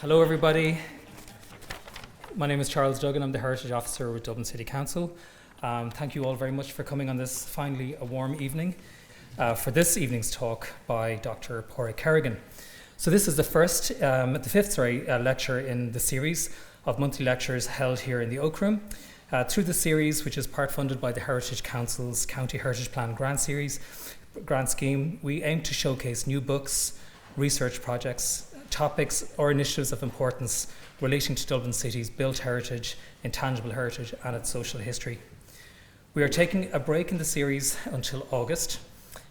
Hello everybody. My name is Charles Duggan. I'm the Heritage Officer with Dublin City Council. Thank you all very much for coming on this finally a warm evening for this evening's talk by Dr. Páraic Kerrigan. So this is the fifth lecture in the series of monthly lectures held here in the Oak Room. Through the series, which is part funded by the Heritage Council's County Heritage Plan grant scheme, we aim to showcase new books, research projects, topics or initiatives of importance relating to Dublin City's built heritage, intangible heritage and its social history. We are taking a break in the series until August,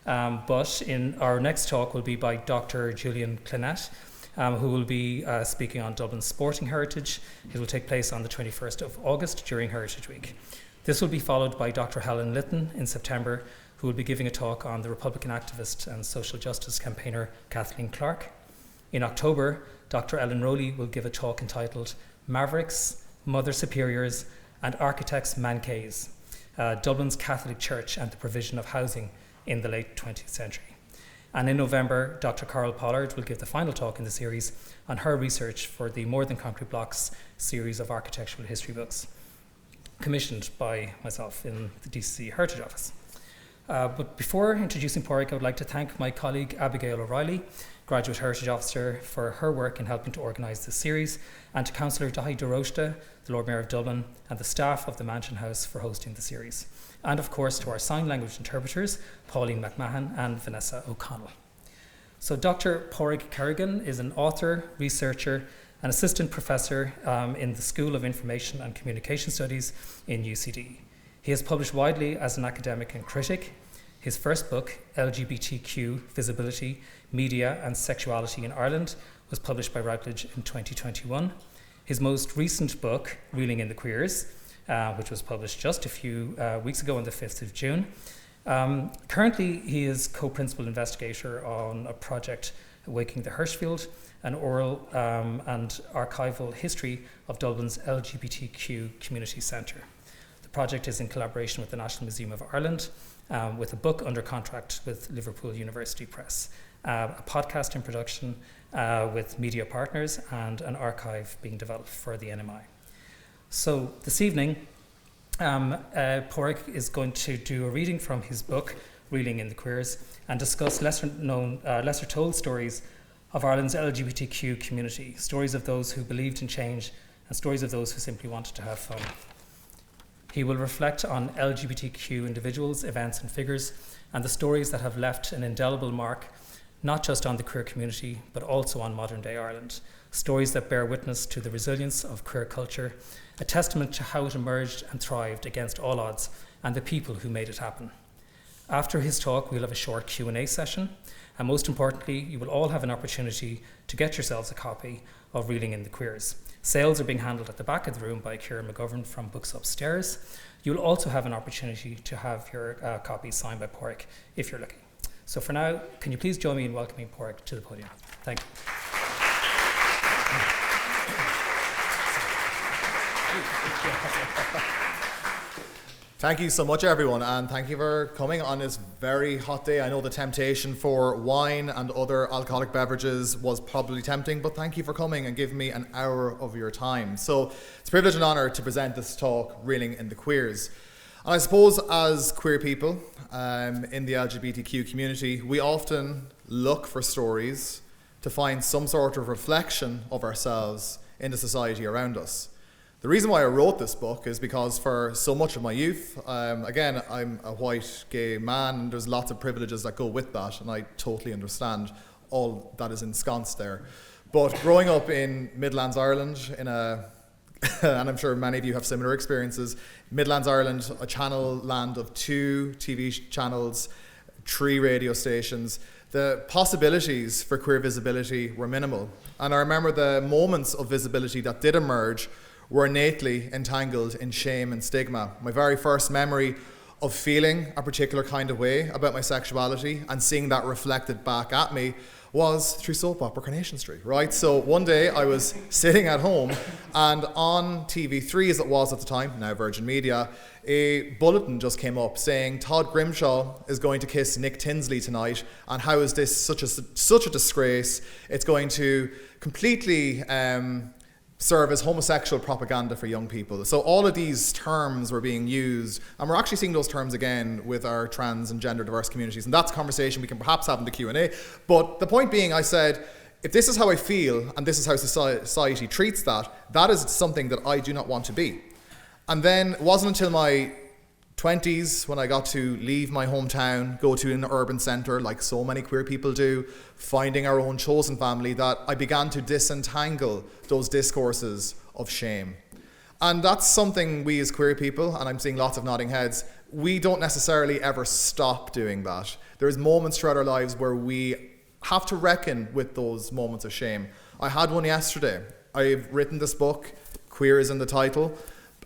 but in our next talk will be by Dr. Julian Clinett, who will be speaking on Dublin's sporting heritage. It will take place on the 21st of August during Heritage Week. This will be followed by Dr. Helen Litton in September, who will be giving a talk on the Republican activist and social justice campaigner Kathleen Clark. In October, Dr. Ellen Rowley will give a talk entitled Mavericks, Mother Superiors and Architects Manqués, Dublin's Catholic Church and the Provision of Housing in the late 20th century. And in November, Dr. Carol Pollard will give the final talk in the series on her research for the More Than Concrete Blocks series of architectural history books, commissioned by myself in the DCC Heritage Office. But before introducing Páraic, I would like to thank my colleague Abigail O'Reilly, Graduate Heritage Officer, for her work in helping to organise this series, and to Councillor Dahi DeRochta, the Lord Mayor of Dublin, and the staff of the Mansion House for hosting the series. And of course to our sign language interpreters, Pauline McMahon and Vanessa O'Connell. So Dr. Páraic Kerrigan is an author, researcher, and assistant professor in the School of Information and Communication Studies in UCD. He has published widely as an academic and critic. His first book, LGBTQ Visibility, Media and Sexuality in Ireland, was published by Routledge in 2021. His most recent book, Reeling in the Queers, which was published just a few weeks ago on the 5th of June. Currently, he is co-principal investigator on a project, Waking the Hirschfield, an oral and archival history of Dublin's LGBTQ Community Centre. The project is in collaboration with the National Museum of Ireland, with a book under contract with Liverpool University Press, a podcast in production with media partners, and an archive being developed for the NMI. So this evening, Páraic is going to do a reading from his book, Reeling in the Queers, and discuss lesser told stories of Ireland's LGBTQ community, stories of those who believed in change and stories of those who simply wanted to have fun. He will reflect on LGBTQ individuals, events and figures, and the stories that have left an indelible mark, not just on the queer community, but also on modern day Ireland. Stories that bear witness to the resilience of queer culture, a testament to how it emerged and thrived against all odds, and the people who made it happen. After his talk, we'll have a short Q&A session, and most importantly, you will all have an opportunity to get yourselves a copy of Reeling in the Queers. Sales are being handled at the back of the room by Kieran McGovern from Books Upstairs. You'll also have an opportunity to have your copy signed by Páraic if you're lucky. So for now, can you please join me in welcoming Páraic to the podium? Thank you. Thank you so much, everyone, and thank you for coming on this very hot day. I know the temptation for wine and other alcoholic beverages was probably tempting, but thank you for coming and giving me an hour of your time. So it's a privilege and honour to present this talk, Reeling in the Queers. And I suppose as queer people in the LGBTQ community, we often look for stories to find some sort of reflection of ourselves in the society around us. The reason why I wrote this book is because for so much of my youth, again, I'm a white gay man, and there's lots of privileges that go with that, and I totally understand all that is ensconced there. But growing up in Midlands Ireland, and I'm sure many of you have similar experiences, Midlands Ireland, a channel land of 2 TV channels, 3 radio stations, the possibilities for queer visibility were minimal. And I remember the moments of visibility that did emerge were innately entangled in shame and stigma. My very first memory of feeling a particular kind of way about my sexuality and seeing that reflected back at me was through soap opera Coronation Street, right? So one day I was sitting at home, and on TV3, as it was at the time, now Virgin Media, a bulletin just came up saying Todd Grimshaw is going to kiss Nick Tinsley tonight, and how is this such a disgrace? It's going to completely serve as homosexual propaganda for young people. So all of these terms were being used, and we're actually seeing those terms again with our trans and gender diverse communities, and that's a conversation we can perhaps have in the Q&A. But the point being, I said, if this is how I feel and this is how society treats that, that is something that I do not want to be. And then it wasn't until my 20s when I got to leave my hometown, go to an urban centre like so many queer people do, finding our own chosen family, that I began to disentangle those discourses of shame. And that's something we as queer people, and I'm seeing lots of nodding heads, we don't necessarily ever stop doing that. There's moments throughout our lives where we have to reckon with those moments of shame. I had one yesterday. I've written this book, Queer is in the title,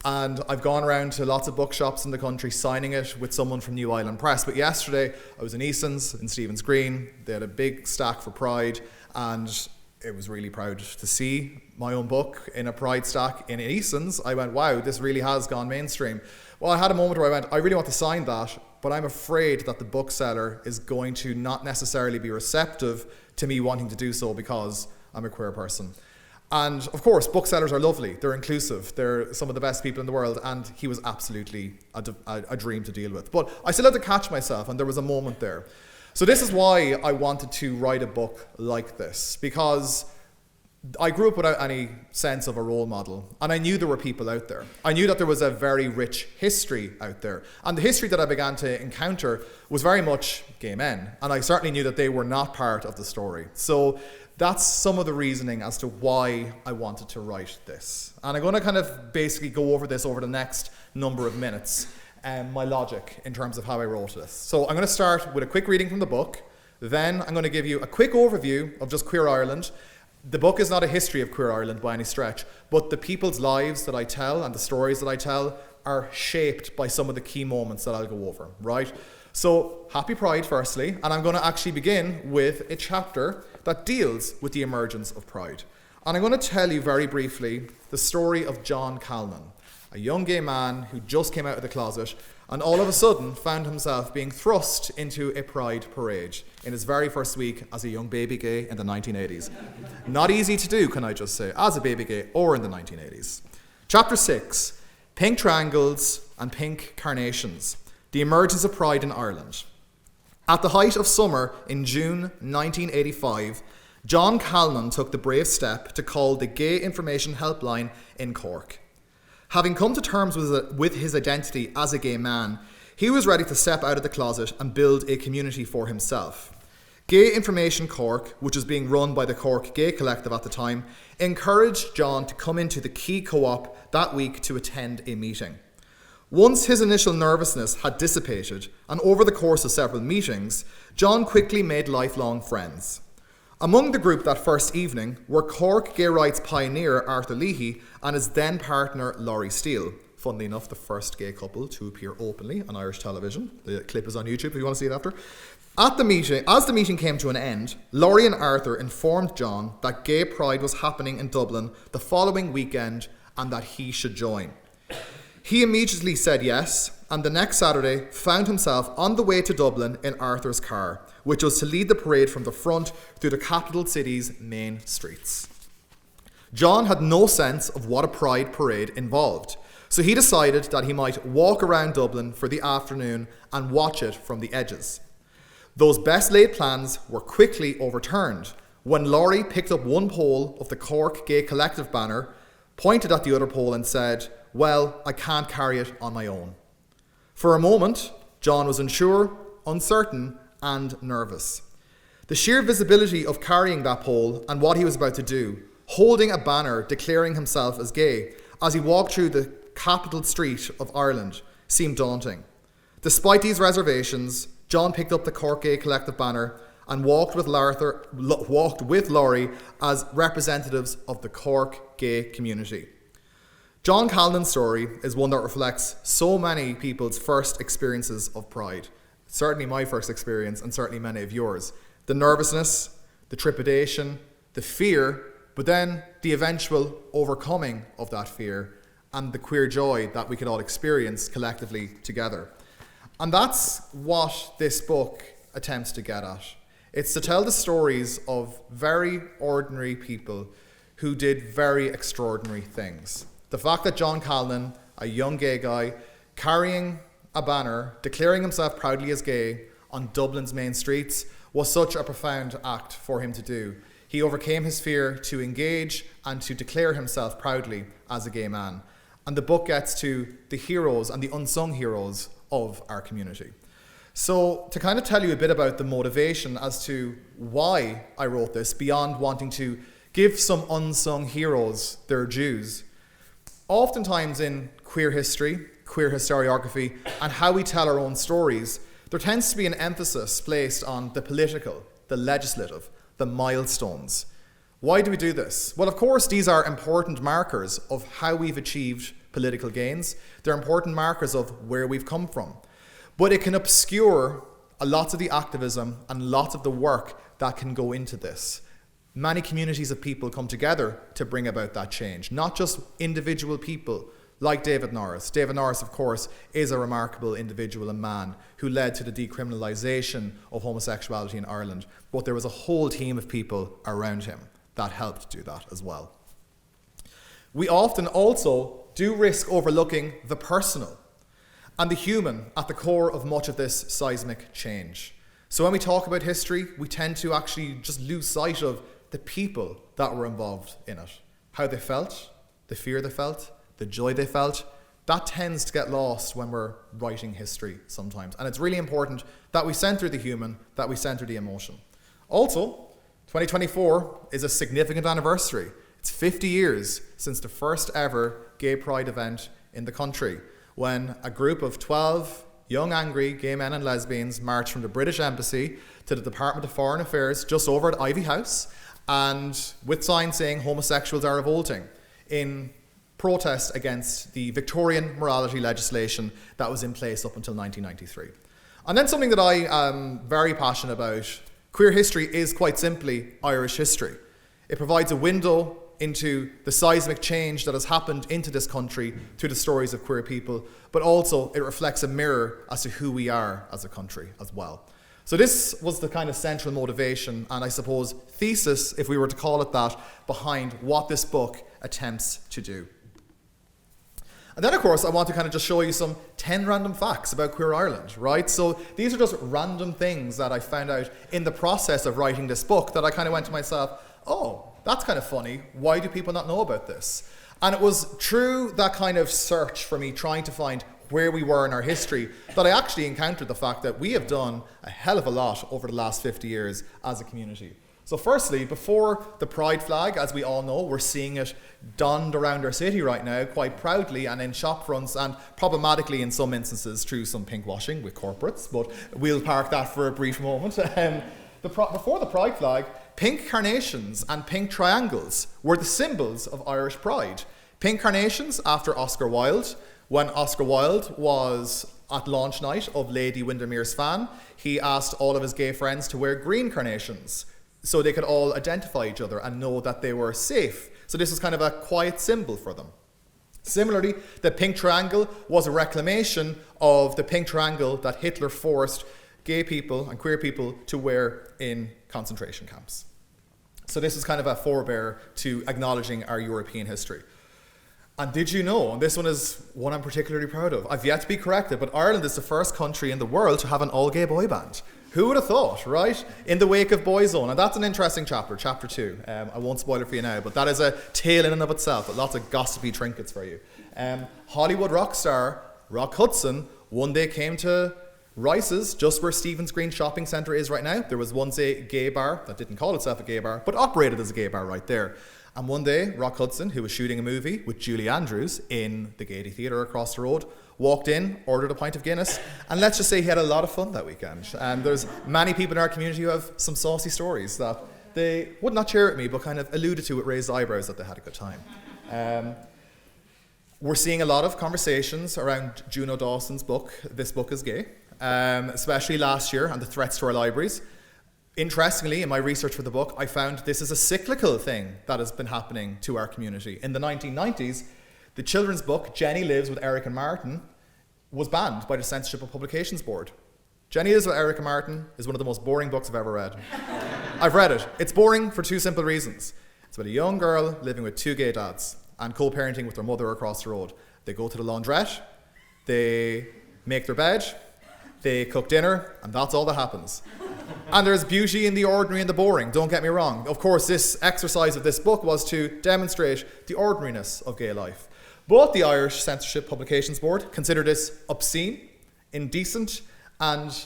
and I've gone around to lots of bookshops in the country signing it with someone from New Island Press. But yesterday, I was in Eason's in Stephen's Green. They had a big stack for Pride, and it was really proud to see my own book in a Pride stack in Eason's. I went, wow, this really has gone mainstream. Well, I had a moment where I went, I really want to sign that, but I'm afraid that the bookseller is going to not necessarily be receptive to me wanting to do so because I'm a queer person. And of course, booksellers are lovely. They're inclusive. They're some of the best people in the world. And he was absolutely a dream to deal with. But I still had to catch myself, and there was a moment there. So this is why I wanted to write a book like this, because I grew up without any sense of a role model, and I knew there were people out there. I knew that there was a very rich history out there. And the history that I began to encounter was very much gay men. And I certainly knew that they were not part of the story. So that's some of the reasoning as to why I wanted to write this. And I'm going to kind of basically go over this over the next number of minutes, my logic in terms of how I wrote this. So I'm going to start with a quick reading from the book. Then I'm going to give you a quick overview of just Queer Ireland. The book is not a history of Queer Ireland by any stretch, but the people's lives that I tell and the stories that I tell are shaped by some of the key moments that I'll go over, right? So, happy Pride firstly, and I'm going to actually begin with a chapter that deals with the emergence of Pride. And I'm going to tell you very briefly the story of John Calnan, a young gay man who just came out of the closet and all of a sudden found himself being thrust into a Pride parade in his very first week as a young baby gay in the 1980s. Not easy to do, can I just say, as a baby gay or in the 1980s. Chapter 6, Pink Triangles and Pink Carnations. The emergence of Pride in Ireland. At the height of summer in June 1985, John Calnan took the brave step to call the Gay Information Helpline in Cork. Having come to terms with his identity as a gay man, he was ready to step out of the closet and build a community for himself. Gay Information Cork, which was being run by the Cork Gay Collective at the time, encouraged John to come into the Key Co-op that week to attend a meeting. Once his initial nervousness had dissipated, and over the course of several meetings, John quickly made lifelong friends. Among the group that first evening were Cork gay rights pioneer Arthur Leahy and his then partner Laurie Steele. Funnily enough, the first gay couple to appear openly on Irish television. The clip is on YouTube if you want to see it after. As the meeting came to an end, Laurie and Arthur informed John that Gay Pride was happening in Dublin the following weekend and that he should join. He immediately said yes, and the next Saturday found himself on the way to Dublin in Arthur's car, which was to lead the parade from the front through the capital city's main streets. John had no sense of what a pride parade involved, so he decided that he might walk around Dublin for the afternoon and watch it from the edges. Those best laid plans were quickly overturned when Laurie picked up one pole of the Cork Gay Collective banner, pointed at the other pole and said, "Well, I can't carry it on my own." For a moment, John was unsure, uncertain, and nervous. The sheer visibility of carrying that pole and what he was about to do, holding a banner declaring himself as gay as he walked through the capital street of Ireland, seemed daunting. Despite these reservations, John picked up the Cork Gay Collective banner and walked with Laurie as representatives of the Cork gay community. John Calnan's story is one that reflects so many people's first experiences of Pride. Certainly my first experience, and certainly many of yours. The nervousness, the trepidation, the fear, but then the eventual overcoming of that fear and the queer joy that we could all experience collectively together. And that's what this book attempts to get at. It's to tell the stories of very ordinary people who did very extraordinary things. The fact that John Callan, a young gay guy, carrying a banner, declaring himself proudly as gay on Dublin's main streets, was such a profound act for him to do. He overcame his fear to engage and to declare himself proudly as a gay man. And the book gets to the heroes and the unsung heroes of our community. So to kind of tell you a bit about the motivation as to why I wrote this, beyond wanting to give some unsung heroes their dues, oftentimes in queer history, queer historiography, and how we tell our own stories, there tends to be an emphasis placed on the political, the legislative, the milestones. Why do we do this? Well, of course, these are important markers of how we've achieved political gains. They're important markers of where we've come from. But it can obscure a lot of the activism and lots of the work that can go into this. Many communities of people come together to bring about that change, not just individual people like David Norris. David Norris, of course, is a remarkable individual and man who led to the decriminalization of homosexuality in Ireland, but there was a whole team of people around him that helped do that as well. We often also do risk overlooking the personal and the human at the core of much of this seismic change. So when we talk about history, we tend to actually just lose sight of the people that were involved in it. How they felt, the fear they felt, the joy they felt. That tends to get lost when we're writing history sometimes. And it's really important that we center the human, that we center the emotion. Also, 2024 is a significant anniversary. It's 50 years since the first ever gay pride event in the country, when a group of 12 young angry gay men and lesbians marched from the British Embassy to the Department of Foreign Affairs just over at Ivy House, and with signs saying homosexuals are revolting, in protest against the Victorian morality legislation that was in place up until 1993. And then something that I am very passionate about, queer history is quite simply Irish history. It provides a window into the seismic change that has happened into this country through the stories of queer people, but also it reflects a mirror as to who we are as a country as well. So this was the kind of central motivation and I suppose thesis, if we were to call it that, behind what this book attempts to do. And then, of course, I want to kind of just show you some 10 random facts about Queer Ireland, right? So these are just random things that I found out in the process of writing this book that I kind of went to myself, oh, that's kind of funny. Why do people not know about this? And it was through that kind of search for me trying to find where we were in our history that I actually encountered the fact that we have done a hell of a lot over the last 50 years as a community. So firstly, before the pride flag, as we all know, we're seeing it donned around our city right now quite proudly and in shop fronts and problematically in some instances through some pink washing with corporates, but we'll park that for a brief moment. Before the pride flag, pink carnations and pink triangles were the symbols of Irish pride. Pink carnations after Oscar Wilde. When Oscar Wilde was at launch night of Lady Windermere's Fan, he asked all of his gay friends to wear green carnations so they could all identify each other and know that they were safe. So this was kind of a quiet symbol for them. Similarly, the pink triangle was a reclamation of the pink triangle that Hitler forced gay people and queer people to wear in concentration camps. So this is kind of a forebear to acknowledging our European history. And did you know, and this one is one I'm particularly proud of, I've yet to be corrected, but Ireland is the first country in the world to have an all-gay boy band. Who would have thought, right? In the wake of Boyzone. And that's an interesting chapter, chapter 2. I won't spoil it for you now, but that is a tale in and of itself, with lots of gossipy trinkets for you. Hollywood rock star Rock Hudson one day came to Rice's, just where Stephen's Green Shopping Centre is right now. There was once a gay bar that didn't call itself a gay bar, but operated as a gay bar right there. And one day, Rock Hudson, who was shooting a movie with Julie Andrews in the Gaiety Theatre across the road, walked in, ordered a pint of Guinness, and let's just say he had a lot of fun that weekend. And there's many people in our community who have some saucy stories that they would not share with me, but kind of alluded to with raised eyebrows that they had a good time. We're seeing a lot of conversations around Juno Dawson's book, This Book is Gay, especially last year, and the threats to our libraries. Interestingly, in my research for the book, I found this is a cyclical thing that has been happening to our community. In the 1990s, the children's book, Jenny Lives with Eric and Martin, was banned by the Censorship of Publications Board. Jenny Lives with Eric and Martin is one of the most boring books I've ever read. I've read it. It's boring for two simple reasons. It's about a young girl living with two gay dads and co-parenting with their mother across the road. They go to the laundrette, they make their bed, they cook dinner, and that's all that happens. And there's beauty in the ordinary and the boring, don't get me wrong. Of course, this exercise of this book was to demonstrate the ordinariness of gay life. But the Irish Censorship Publications Board considered this obscene, indecent, and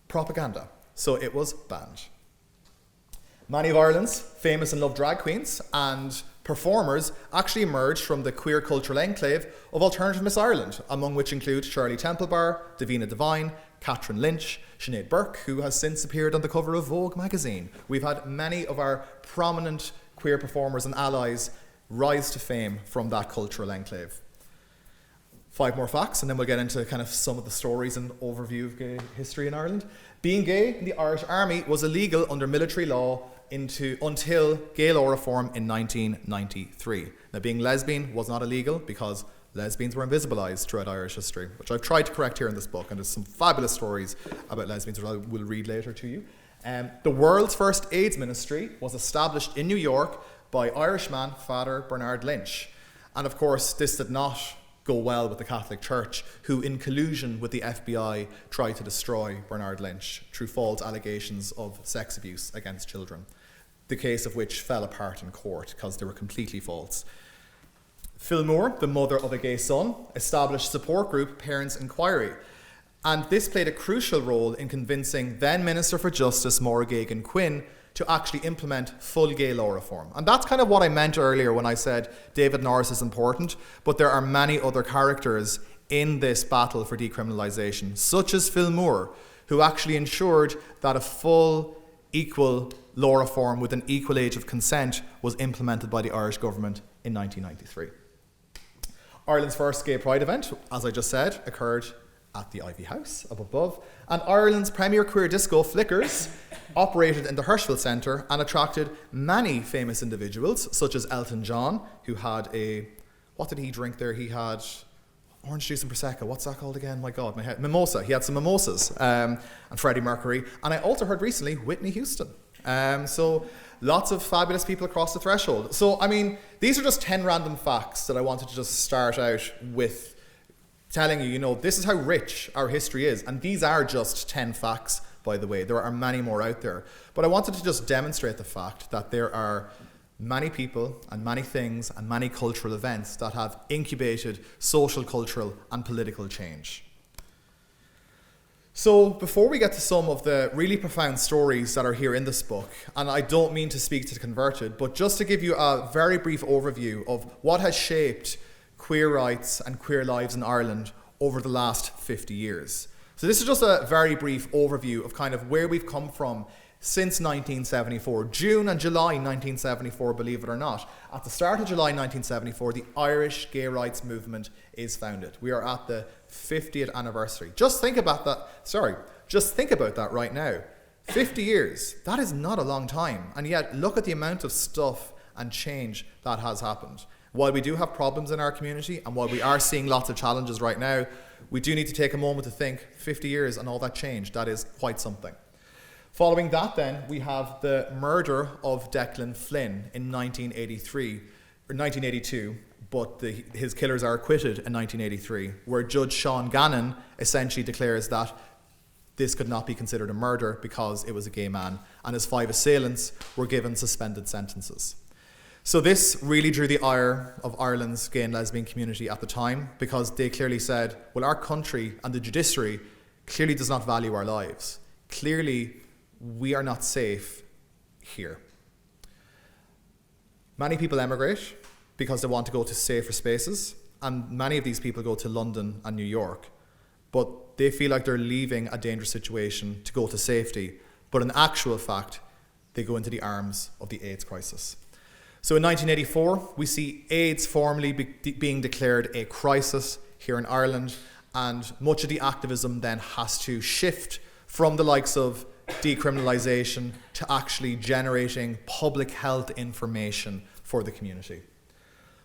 propaganda. So it was banned. Many of Ireland's famous and loved drag queens and performers actually emerged from the queer cultural enclave of alternative Miss Ireland, among which include Shirley Templebar, Davina Devine, Catherine Lynch, Sinead Burke, who has since appeared on the cover of Vogue magazine. We've had many of our prominent queer performers and allies rise to fame from that cultural enclave. 5 more facts, and then we'll get into kind of some of the stories and overview of gay history in Ireland. Being gay in the Irish Army was illegal under military law until gay law reform in 1993. Now, being lesbian was not illegal because lesbians were invisibilised throughout Irish history, which I've tried to correct here in this book, and there's some fabulous stories about lesbians which I will read later to you. The world's first AIDS ministry was established in New York by Irishman Father Bernard Lynch. And of course, this did not go well with the Catholic Church, who in collusion with the FBI tried to destroy Bernard Lynch through false allegations of sex abuse against children, the case of which fell apart in court because they were completely false. Phil Moore, the mother of a gay son, established support group Parents Inquiry, and this played a crucial role in convincing then Minister for Justice Maura Gagan Quinn to actually implement full gay law reform. And that's kind of what I meant earlier when I said David Norris is important, but there are many other characters in this battle for decriminalisation, such as Phil Moore, who actually ensured that a full, equal law reform with an equal age of consent was implemented by the Irish government in 1993. Ireland's first gay pride event, as I just said, occurred at the Ivy House up above, and Ireland's premier queer disco, Flickers, operated in the Hirschfeld Centre and attracted many famous individuals, such as Elton John, who had what did he drink there? He had orange juice and Prosecco. What's that called again? My God, my head. Mimosa. He had some mimosas. And Freddie Mercury. And I also heard recently Whitney Houston. So lots of fabulous people across the threshold. So, I mean, these are just 10 random facts that I wanted to just start out with telling you, this is how rich our history is. And these are just 10 facts, by the way. There are many more out there. But I wanted to just demonstrate the fact that there are many people and many things and many cultural events that have incubated social, cultural and political change. So before we get to some of the really profound stories that are here in this book, and I don't mean to speak to the converted, but just to give you a very brief overview of what has shaped queer rights and queer lives in Ireland over the last 50 years. So this is just a very brief overview of kind of where we've come from since 1974, June and July 1974, believe it or not. At the start of July 1974, the Irish gay rights movement is founded. We are at the 50th anniversary. Just think about that right now. 50 years, that is not a long time. And yet, look at the amount of stuff and change that has happened. While we do have problems in our community, and while we are seeing lots of challenges right now, we do need to take a moment to think, 50 years and all that change, that is quite something. Following that then, we have the murder of Declan Flynn in 1982, but his killers are acquitted in 1983, where Judge Sean Gannon essentially declares that this could not be considered a murder because it was a gay man, and his 5 assailants were given suspended sentences. So this really drew the ire of Ireland's gay and lesbian community at the time, because they clearly said, well, our country and the judiciary clearly does not value our lives. Clearly, we are not safe here. Many people emigrate because they want to go to safer spaces, and many of these people go to London and New York, but they feel like they're leaving a dangerous situation to go to safety, but in actual fact, they go into the arms of the AIDS crisis. So in 1984, we see AIDS formally being declared a crisis here in Ireland, and much of the activism then has to shift from the likes of decriminalization to actually generating public health information for the community.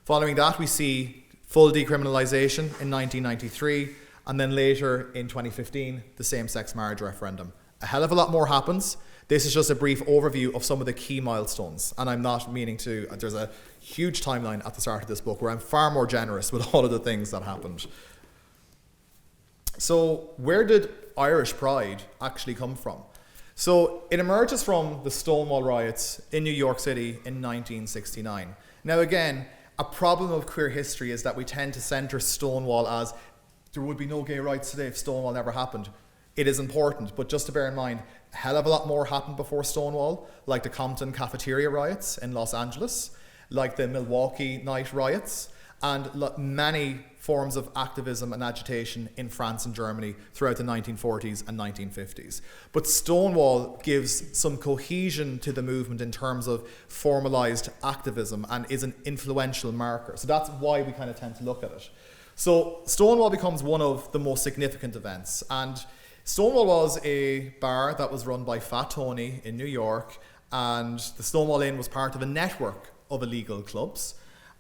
Following that, we see full decriminalization in 1993, and then later in 2015, the same-sex marriage referendum. A hell of a lot more happens. This is just a brief overview of some of the key milestones, and I'm not meaning to, there's a huge timeline at the start of this book where I'm far more generous with all of the things that happened. So where did Irish pride actually come from? So it emerges from the Stonewall riots in New York City in 1969. Now again, a problem of queer history is that we tend to centre Stonewall as there would be no gay rights today if Stonewall never happened. It is important, but just to bear in mind, a hell of a lot more happened before Stonewall, like the Compton cafeteria riots in Los Angeles, like the Milwaukee night riots, and many forms of activism and agitation in France and Germany throughout the 1940s and 1950s. But Stonewall gives some cohesion to the movement in terms of formalized activism and is an influential marker. So that's why we kind of tend to look at it. So Stonewall becomes one of the most significant events, and Stonewall was a bar that was run by Fat Tony in New York, and the Stonewall Inn was part of a network of illegal clubs.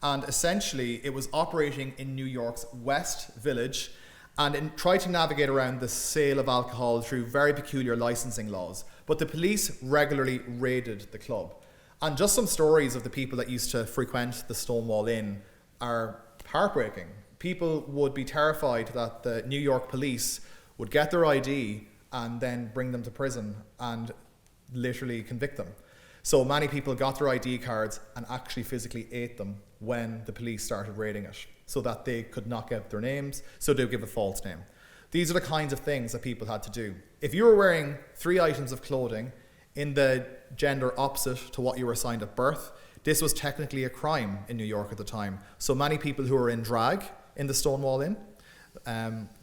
And essentially, it was operating in New York's West Village and tried to navigate around the sale of alcohol through very peculiar licensing laws. But the police regularly raided the club. And just some stories of the people that used to frequent the Stonewall Inn are heartbreaking. People would be terrified that the New York police would get their ID and then bring them to prison and literally convict them. So many people got their ID cards and actually physically ate them when the police started raiding it, so that they could not get their names, so they would give a false name. These are the kinds of things that people had to do. If you were wearing 3 items of clothing in the gender opposite to what you were assigned at birth, this was technically a crime in New York at the time. So many people who were in drag in the Stonewall Inn,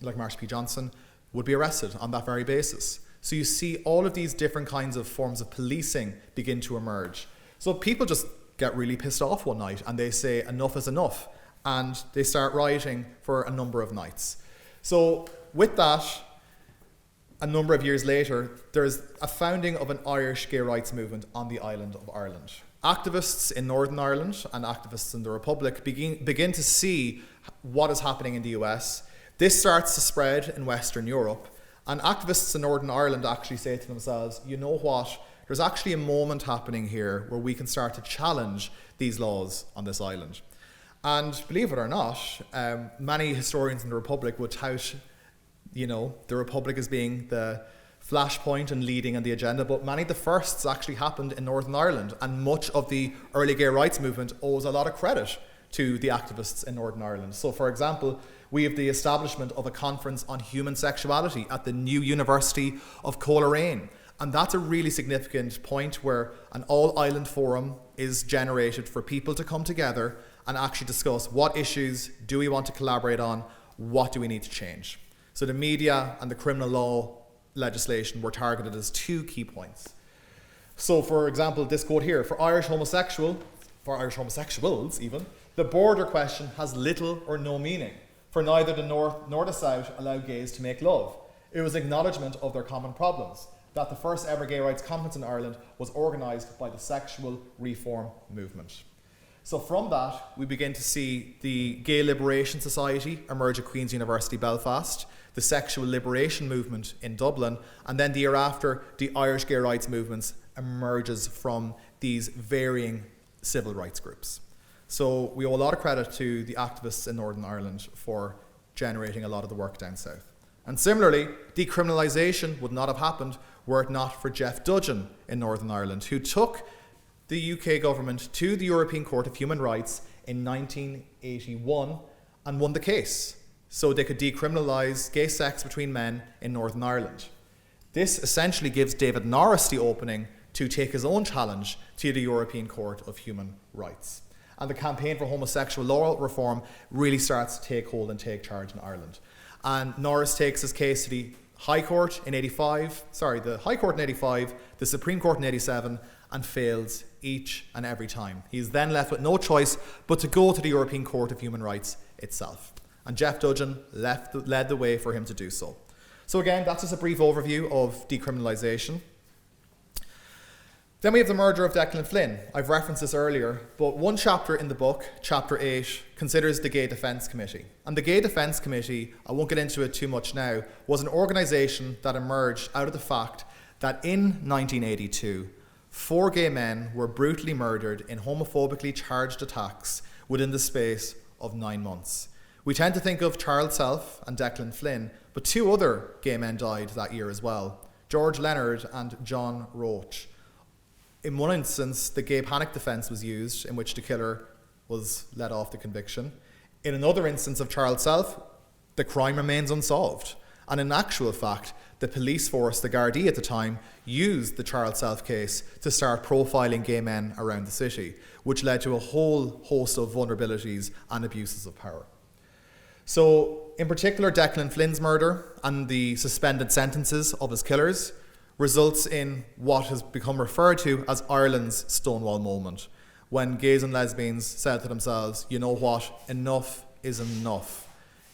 like Marsha P. Johnson, would be arrested on that very basis. So you see all of these different kinds of forms of policing begin to emerge. So people just get really pissed off one night and they say enough is enough, and they start rioting for a number of nights. So with that, a number of years later, there's a founding of an Irish gay rights movement on the island of Ireland. Activists in Northern Ireland and activists in the Republic begin to see what is happening in the US. This starts to spread in Western Europe, and activists in Northern Ireland actually say to themselves, you know what, there's actually a moment happening here where we can start to challenge these laws on this island. And believe it or not, many historians in the Republic would tout, the Republic as being the flashpoint and leading on the agenda, but many of the firsts actually happened in Northern Ireland, and much of the early gay rights movement owes a lot of credit to the activists in Northern Ireland. So for example, we have the establishment of a conference on human sexuality at the new University of Coleraine. And that's a really significant point where an all-island forum is generated for people to come together and actually discuss what issues do we want to collaborate on, what do we need to change. So the media and the criminal law legislation were targeted as 2 key points. So for example, this quote here, for Irish homosexuals even, the border question has little or no meaning, for neither the North nor the South allow gays to make love. It was acknowledgement of their common problems, that the first ever gay rights conference in Ireland was organised by the sexual reform movement. So from that, we begin to see the Gay Liberation Society emerge at Queen's University Belfast, the sexual liberation movement in Dublin, and then the year after, the Irish gay rights movements emerges from these varying civil rights groups. So we owe a lot of credit to the activists in Northern Ireland for generating a lot of the work down south. And similarly, decriminalisation would not have happened were it not for Jeff Dudgeon in Northern Ireland, who took the UK government to the European Court of Human Rights in 1981 and won the case, so they could decriminalise gay sex between men in Northern Ireland. This essentially gives David Norris the opening to take his own challenge to the European Court of Human Rights. And the campaign for homosexual law reform really starts to take hold and take charge in Ireland. And Norris takes his case to the High Court in 85, the Supreme Court in 87, and fails each and every time. He's then left with no choice but to go to the European Court of Human Rights itself. And Jeff Dudgeon led the way for him to do so. So again, that's just a brief overview of decriminalisation. Then we have the murder of Declan Flynn. I've referenced this earlier, but one chapter in the book, chapter 8, considers the Gay Defence Committee. And the Gay Defence Committee, I won't get into it too much now, was an organisation that emerged out of the fact that in 1982, 4 gay men were brutally murdered in homophobically charged attacks within the space of 9 months. We tend to think of Charles Self and Declan Flynn, but 2 other gay men died that year as well, George Leonard and John Roach. In one instance, the gay panic defence was used, in which the killer was let off the conviction. In another instance of Charles Self, the crime remains unsolved. And in actual fact, the police force, the Gardaí at the time, used the Charles Self case to start profiling gay men around the city, which led to a whole host of vulnerabilities and abuses of power. So, in particular, Declan Flynn's murder and the suspended sentences of his killers results in what has become referred to as Ireland's Stonewall moment, when gays and lesbians said to themselves, you know what, enough is enough.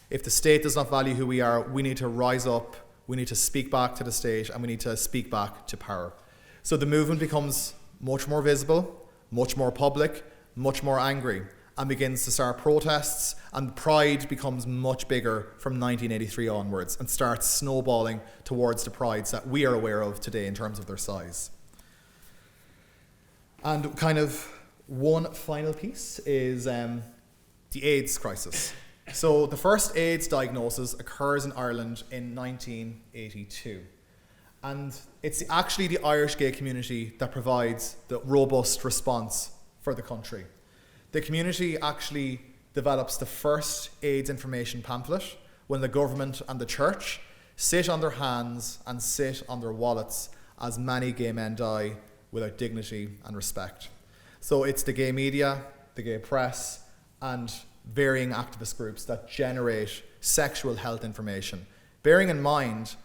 If the state does not value who we are, we need to rise up, we need to speak back to the state, and we need to speak back to power. So the movement becomes much more visible, much more public, much more angry, and begins to start protests, and pride becomes much bigger from 1983 onwards and starts snowballing towards the prides that we are aware of today in terms of their size. And kind of one final piece is the AIDS crisis. So the first AIDS diagnosis occurs in Ireland in 1982. And it's actually the Irish gay community that provides the robust response for the country. The community actually develops the first AIDS information pamphlet when the government and the church sit on their hands and sit on their wallets as many gay men die without dignity and respect. So it's the gay media, the gay press, and varying activist groups that generate sexual health information. Bearing in mind,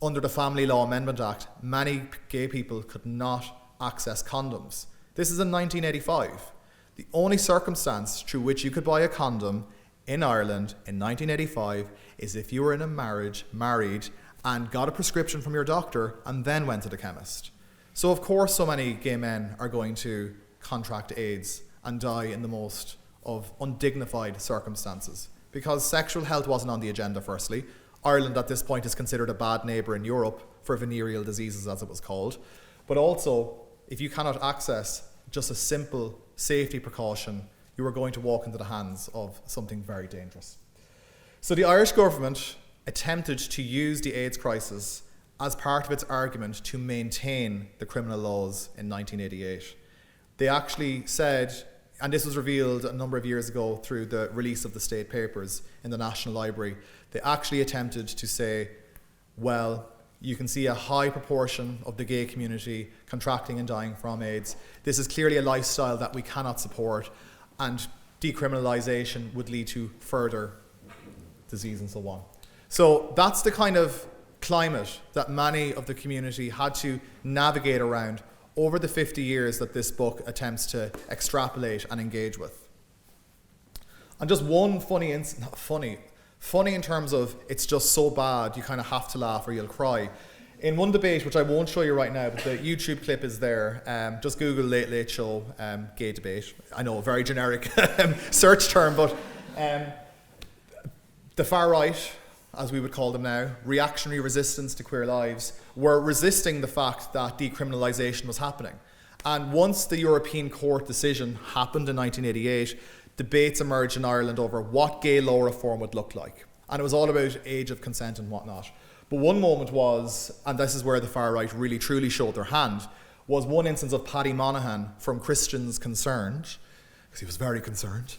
under the Family Law Amendment Act, many gay people could not access condoms. This is in 1985. The only circumstance through which you could buy a condom in Ireland in 1985 is if you were in a marriage, married, and got a prescription from your doctor and then went to the chemist. So of course so many gay men are going to contract AIDS and die in the most of undignified circumstances, because sexual health wasn't on the agenda firstly. Ireland at this point is considered a bad neighbour in Europe for venereal diseases, as it was called. But also, if you cannot access just a simple safety precaution, you are going to walk into the hands of something very dangerous. So the Irish government attempted to use the AIDS crisis as part of its argument to maintain the criminal laws in 1988. They actually said, and this was revealed a number of years ago through the release of the state papers in the National Library, they actually attempted to say, well, you can see a high proportion of the gay community contracting and dying from AIDS. This is clearly a lifestyle that we cannot support, and decriminalisation would lead to further disease and so on. So that's the kind of climate that many of the community had to navigate around over the 50 years that this book attempts to extrapolate and engage with. And just one funny in terms of it's just so bad you kind of have to laugh or you'll cry. In one debate, which I won't show you right now, but the YouTube clip is there, just Google Late Late Show gay debate. I know, a very generic search term, but the far right, as we would call them now, reactionary resistance to queer lives, were resisting the fact that decriminalisation was happening. And once the European Court decision happened in 1988, debates emerged in Ireland over what gay law reform would look like. And it was all about age of consent and whatnot. But one moment was, and this is where the far right really truly showed their hand, was one instance of Paddy Monaghan from Christians Concerned, because he was very concerned,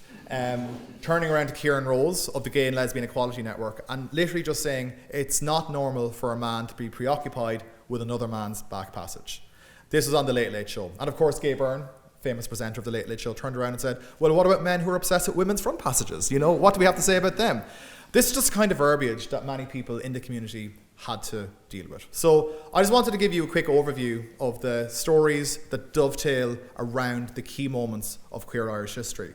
turning around to Kieran Rose of the Gay and Lesbian Equality Network and literally just saying it's not normal for a man to be preoccupied with another man's back passage. This was on the Late Late Show. And of course, Gay Byrne, famous presenter of the Late Late Show, turned around and said, well, what about men who are obsessed with women's front passages? You know, what do we have to say about them? This is just kind of verbiage that many people in the community had to deal with. So I just wanted to give you a quick overview of the stories that dovetail around the key moments of queer Irish history.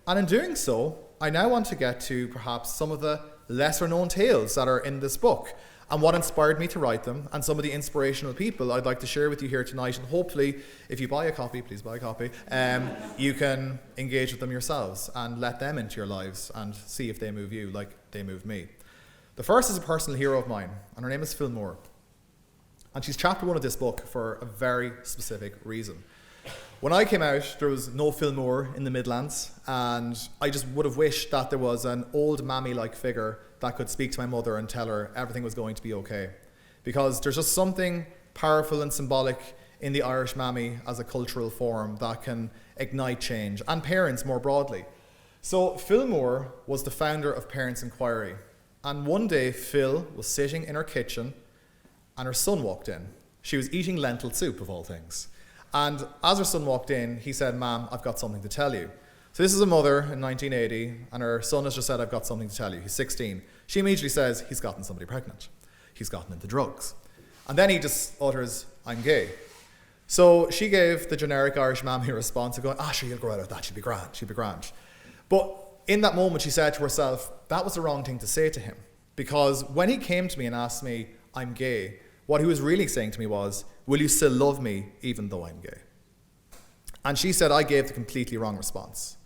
And in doing so, I now want to get to perhaps some of the lesser known tales that are in this book. and what inspired me to write them, and some of the inspirational people I'd like to share with you here tonight. And hopefully, if you buy a copy, please buy a copy, you can engage with them yourselves and let them into your lives and see if they move you like they moved me. The first is a personal hero of mine, and her name is Phil Moore. And she's chapter 1 of this book for a very specific reason. When I came out, there was no Phil Moore in the Midlands, and I just would have wished that there was an old mammy-like figure that could speak to my mother and tell her everything was going to be okay. Because there's just something powerful and symbolic in the Irish mammy as a cultural form that can ignite change, and parents more broadly. So Phil Moore was the founder of Parents Inquiry, and one day Phil was sitting in her kitchen and her son walked in. She was eating lentil soup, of all things. And as her son walked in, he said, "Ma'am, I've got something to tell you." So this is a mother in 1980, and her son has just said, "I've got something to tell you." He's 16. She immediately says, he's gotten somebody pregnant. He's gotten into drugs. And then he just utters, "I'm gay." So she gave the generic Irish mammy response of going, "Sure, you'll grow out of that, she'll be grand. But in that moment, she said to herself, that was the wrong thing to say to him. Because when he came to me and asked me, "I'm gay," what he was really saying to me was, "Will you still love me even though I'm gay?" And she said I gave the completely wrong response.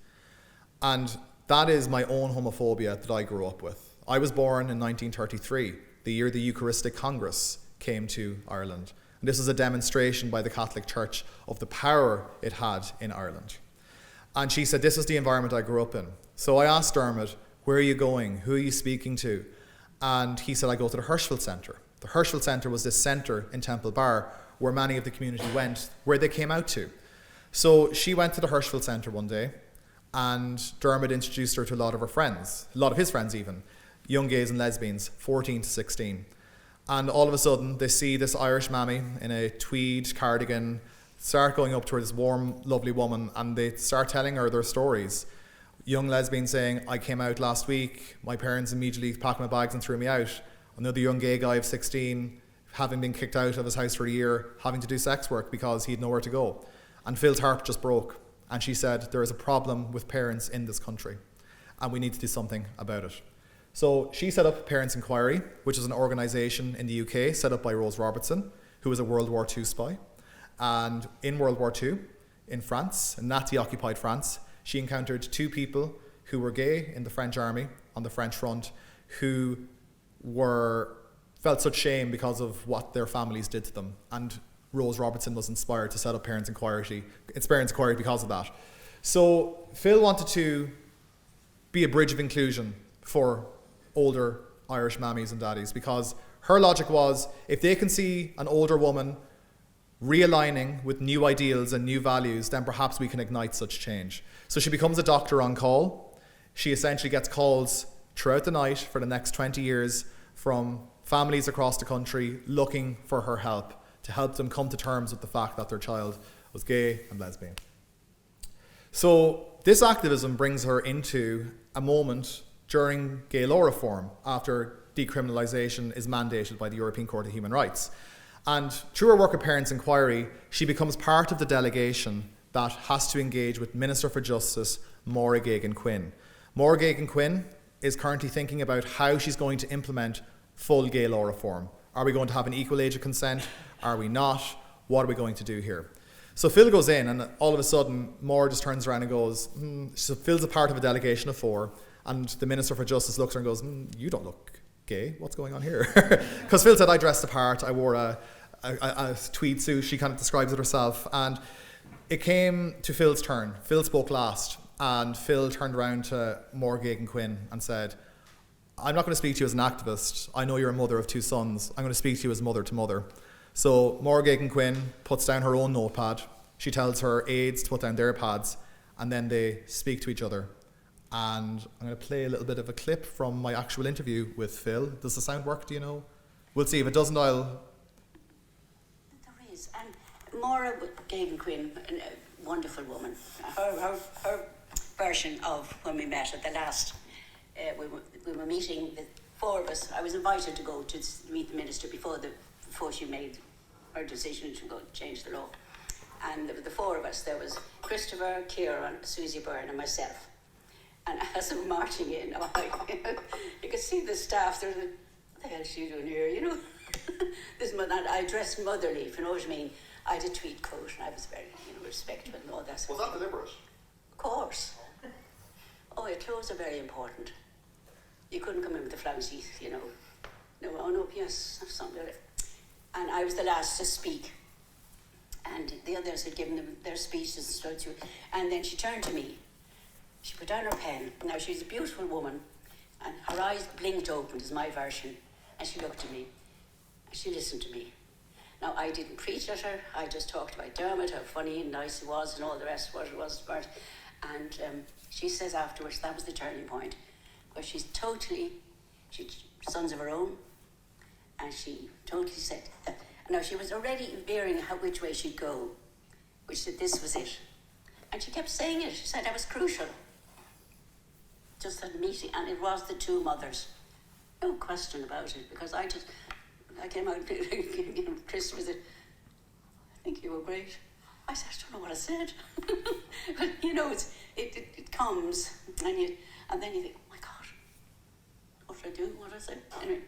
And that is my own homophobia that I grew up with. I was born in 1933, the year the Eucharistic Congress came to Ireland. And this was a demonstration by the Catholic Church of the power it had in Ireland. And she said, this is the environment I grew up in. So I asked Dermot, "Where are you going? Who are you speaking to?" And he said, "I go to the Hirschfeld Centre." The Hirschfeld Centre was this centre in Temple Bar where many of the community went, where they came out to. So she went to the Hirschfeld Centre one day, and Dermot introduced her to a lot of her friends, a lot of his friends even, young gays and lesbians, 14 to 16. And all of a sudden, they see this Irish mammy in a tweed cardigan start going up to this warm, lovely woman, and they start telling her their stories. Young lesbians saying, "I came out last week, my parents immediately packed my bags and threw me out." Another young gay guy of 16, having been kicked out of his house for a year, having to do sex work because he had nowhere to go. And Phil's heart just broke. And she said, there is a problem with parents in this country, and we need to do something about it. So she set up Parents Inquiry, which is an organisation in the UK set up by Rose Robertson, who was a World War II spy. And in World War II, in France, in Nazi-occupied France, she encountered 2 people who were gay in the French army on the French front, who felt such shame because of what their families did to them. And Rose Robertson was inspired to set up Parents Inquiry because of that. So Phil wanted to be a bridge of inclusion for older Irish mammies and daddies, because her logic was, if they can see an older woman realigning with new ideals and new values, then perhaps we can ignite such change. So she becomes a doctor on call. She essentially gets calls throughout the night for the next 20 years from families across the country looking for her help, to help them come to terms with the fact that their child was gay and lesbian. So this activism brings her into a moment during gay law reform, after decriminalization is mandated by the European Court of Human Rights. And through her work at Parents Inquiry, she becomes part of the delegation that has to engage with Minister for Justice, Maura Geoghegan-Quinn. Maura Geoghegan-Quinn is currently thinking about how she's going to implement full gay law reform. Are we going to have an equal age of consent? Are we not? What are we going to do here? So Phil goes in, and all of a sudden, Maura just turns around and goes, So Phil's a part of a delegation of 4, and the Minister for Justice looks at her and goes, "You don't look gay. What's going on here?" Because Phil said, "I dressed the part. I wore a tweed suit." She kind of describes it herself. And it came to Phil's turn. Phil spoke last, and Phil turned around to Maura Geoghegan-Quinn and said, "I'm not going to speak to you as an activist. I know you're a mother of 2 sons. I'm going to speak to you as mother to mother." So Maura Geoghegan-Quinn puts down her own notepad. She tells her aides to put down their pads, and then they speak to each other. And I'm going to play a little bit of a clip from my actual interview with Phil. Does the sound work, do you know? We'll see. If it doesn't, I'll... There is. And Maura Geoghegan-Quinn, a wonderful woman. Her version of when we met at the last... we were meeting, the 4 of us. I was invited to go to meet the minister before she made her decision to go change the law. And there were the 4 of us. There was Christopher, Kieran, Susie Byrne and myself. And as we were marching in, you could see the staff. There was what the hell is she doing here, you know? I dressed motherly, if you know what I mean. I had a tweed coat and I was very, respectful and all that. Was that deliberate? Of course. Oh, your clothes are very important. You couldn't come in with the flousies, No, yes, something like that. And I was the last to speak. And the others had given them their speeches and stuff. And then she turned to me. She put down her pen. Now, she's a beautiful woman. And her eyes blinked open, is my version. And she looked at me. And she listened to me. Now, I didn't preach at her. I just talked about Dermot, how funny and nice he was, and all the rest, what it was about. And she says afterwards that was the turning point. Because she's sons of her own. And she totally said that. Now, she was already veering which way she'd go, which said this was it. And she kept saying it. She said that was crucial. Just that meeting, and it was the two mothers. No question about it, because I came out, Chris was it, I think you were great. I said, I don't know what I said. But, it comes, and then you think, oh my God, what did I do, what did I say? Anyway.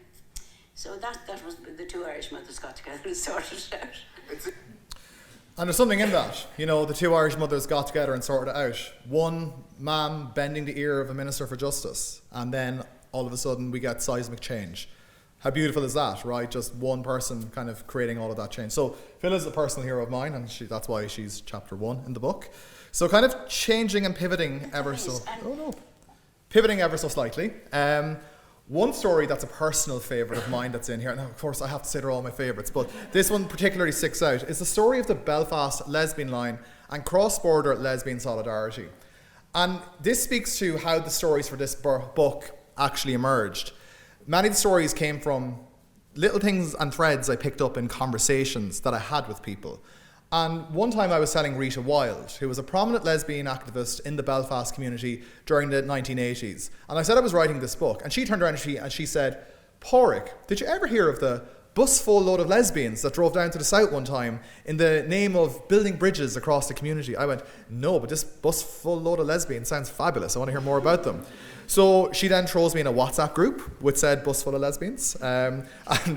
So that was the two Irish mothers got together and sorted it out. And there's something in that. The two Irish mothers got together and sorted it out. One man bending the ear of a minister for justice, and then all of a sudden we get seismic change. How beautiful is that, right? Just one person kind of creating all of that change. So Phil is a personal hero of mine, and that's why she's chapter 1 in the book. So kind of changing and pivoting pivoting ever so slightly. One story that's a personal favourite of mine that's in here, now of course I have to say they're all my favourites, but this one particularly sticks out, is the story of the Belfast lesbian line and cross-border lesbian solidarity. And this speaks to how the stories for this book actually emerged. Many of the stories came from little things and threads I picked up in conversations that I had with people. And one time I was telling Rita Wilde, who was a prominent lesbian activist in the Belfast community during the 1980s. And I said I was writing this book. And she turned around and she said, Páraic, did you ever hear of the bus full load of lesbians that drove down to the south one time in the name of building bridges across the community? I went, no, but this bus full load of lesbians sounds fabulous. I want to hear more about them. So she then throws me in a WhatsApp group which said bus full of lesbians. And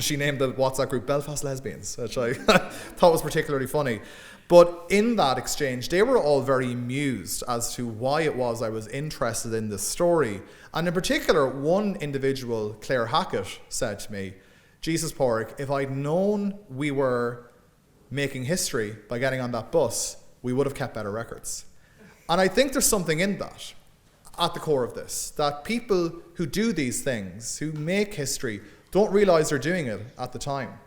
she named the WhatsApp group Belfast Lesbians, which I thought was particularly funny. But in that exchange, they were all very amused as to why it was I was interested in this story. And in particular, one individual, Claire Hackett, said to me, Jesus, Páraic, if I'd known we were making history by getting on that bus, we would have kept better records. And I think there's something in that, at the core of this, that people who do these things, who make history, don't realise they're doing it at the time.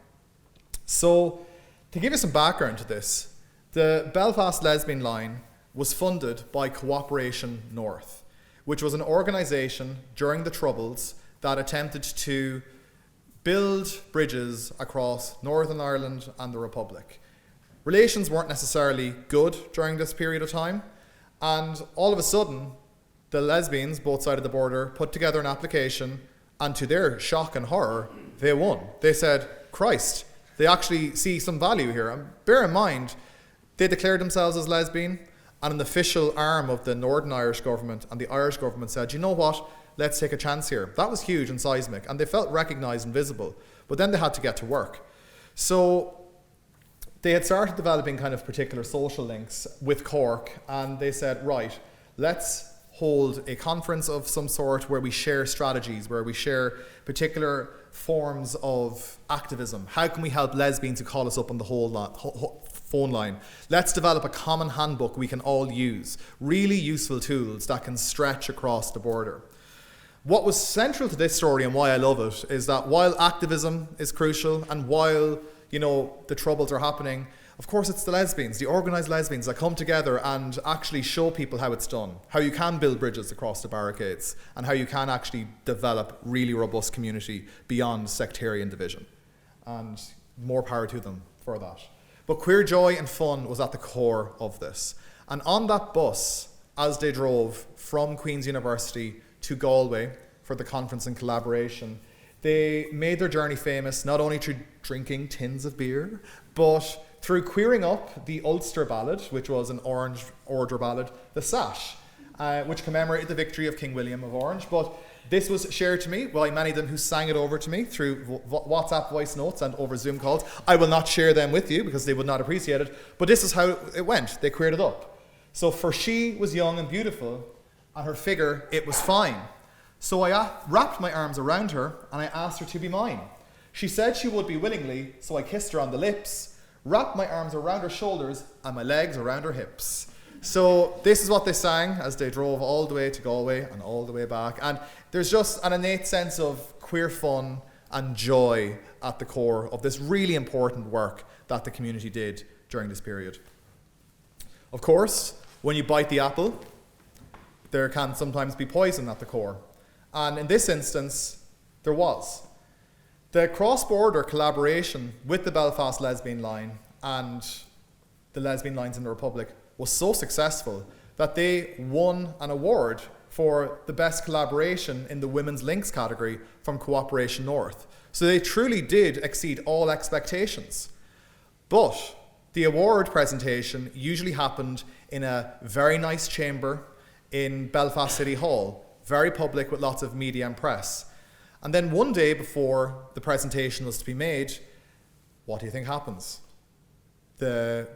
So, to give you some background to this, the Belfast Lesbian Line was funded by Cooperation North, which was an organisation during the Troubles that attempted to build bridges across Northern Ireland and the Republic. Relations weren't necessarily good during this period of time, and all of a sudden, the lesbians, both sides of the border, put together an application, and to their shock and horror, they won. They said, Christ, they actually see some value here. And bear in mind, they declared themselves as lesbian, and an official arm of the Northern Irish government and the Irish government said, you know what, let's take a chance here. That was huge and seismic, and they felt recognised and visible. But then they had to get to work. So they had started developing kind of particular social links with Cork, and they said, right, let's hold a conference of some sort where we share strategies, where we share particular forms of activism. How can we help lesbians who call us up on the whole phone line? Let's develop a common handbook we can all use. Really useful tools that can stretch across the border. What was central to this story and why I love it is that while activism is crucial and while, the troubles are happening, of course it's the lesbians, the organised lesbians that come together and actually show people how it's done, how you can build bridges across the barricades, and how you can actually develop really robust community beyond sectarian division. And more power to them for that. But queer joy and fun was at the core of this. And on that bus, as they drove from Queen's University to Galway for the conference and collaboration, they made their journey famous not only through drinking tins of beer, but through queering up the Ulster ballad, which was an Orange Order ballad, the Sash. which commemorated the victory of King William of Orange. But this was shared to me by many of them who sang it over to me through WhatsApp voice notes and over Zoom calls. I will not share them with you because they would not appreciate it, but this is how it went. They queered it up. So for she was young and beautiful, and her figure, it was fine. So I wrapped my arms around her, and I asked her to be mine. She said she would be willingly, so I kissed her on the lips, wrapped my arms around her shoulders, and my legs around her hips. So this is what they sang as they drove all the way to Galway and all the way back. And there's just an innate sense of queer fun and joy at the core of this really important work that the community did during this period. Of course, when you bite the apple, there can sometimes be poison at the core. And in this instance, there was. The cross-border collaboration with the Belfast lesbian line and the lesbian lines in the Republic was so successful that they won an award for the best collaboration in the Women's Links category from Cooperation North. So they truly did exceed all expectations. But the award presentation usually happened in a very nice chamber in Belfast City Hall, very public with lots of media and press. And then one day before the presentation was to be made, what do you think happens? The